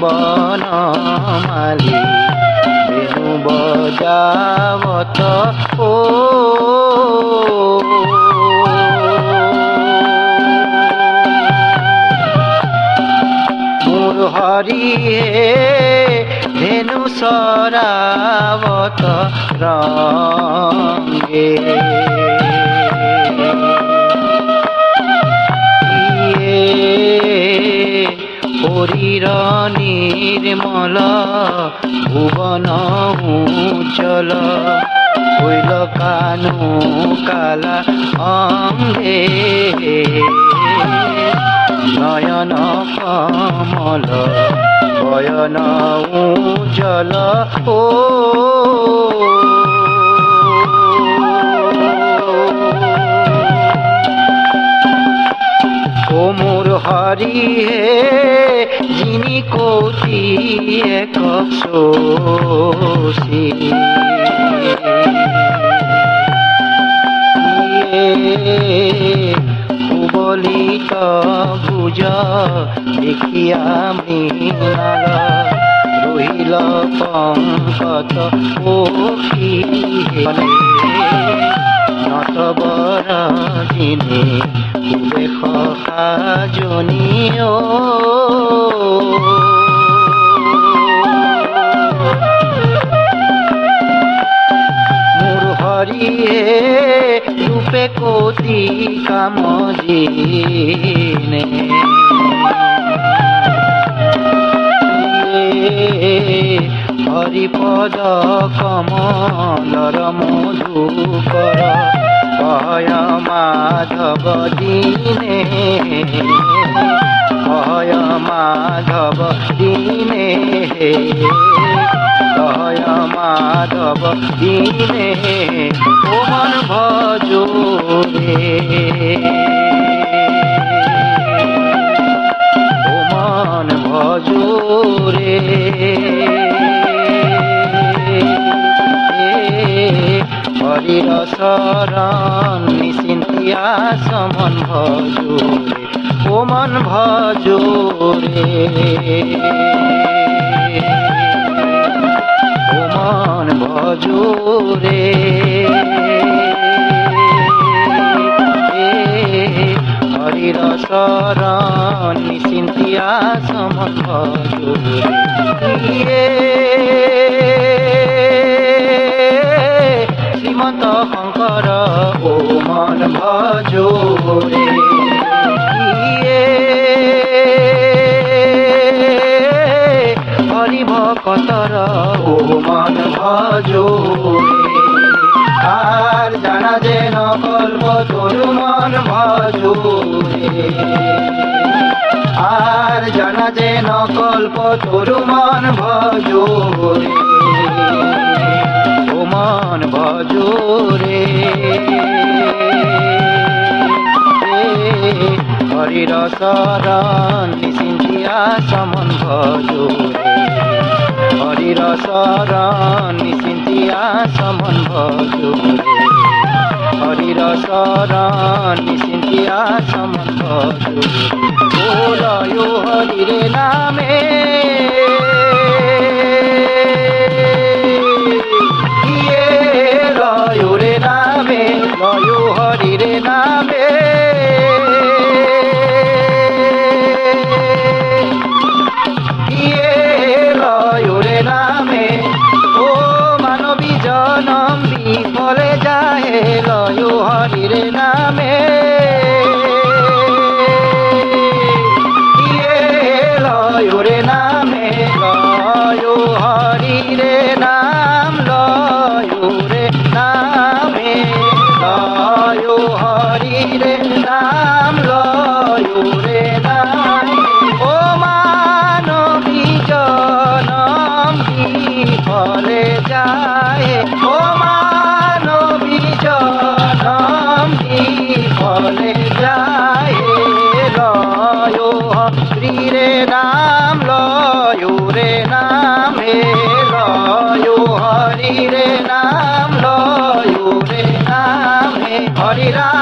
বনমালী বেণু বজাবত ও মোর হরিয়ে ধেনু সরাবত রঙ্গে হরির নির্মল ভুবন উজ্জ্বল হইল কানু কালা অঙ্গে নয়ন কমল বয়ন উজ্জ্বল ও মোর হরি হে যিনি কোটি এক শোষী কুবলিত ভুজ দেখিয়া মৃণাল রহিল পঙ্কজ পক্ষী নটবর যিনি কুবেশ সাজনী ও মোর হরিয়ে রূপে কোটি কামজিনে হরিপদ কমলর মধুকর ভয় মাধব দিনে ভয় মাধব দিনে ভয় মাধব দিনে ও মন ভজো রে ও মন ভজো রে হরির শরণ নিশ্চিন্তিয়া সমন ভজো রে ও মন ভজো রে ও মন ভজো রে হরির শরণ নিশ্চিন্তিয়া সমন ভজো রে শ্রীমন্ত শঙ্কর ও মন ভজো রে হরি ভকতর ও মন ভজো রে আর জানা যে নকল্প তোর মন ভজো রে আর জানা যে নকল্প তোর মন ভজো রে ও মন ভজো রে হরির শরণ নিশ্চিন্তিয়া সমন ভজো রে হরির শরণ নিশ্চিন্তিয়া সমন ভজো রে হরির শরণ নিশ্চিন্তিয়া সমন ভজো রে ও লয় হরিরে নামে লয় নামে লয় হরিরে নামে লয় নামে ও মানবী জনম বিফলে যায় লয় হরিরে নামে লয় নামে লয় হরিরে নাম লয় নামে লয় হরিরে নাম লয় নাম ও মানবী জনম বিফলে যায় ও মানবী জনম বিফলে যায় লয় হরিরে নাম লয় নামে লয় হরিরে নাম লয় নামে হরি রাম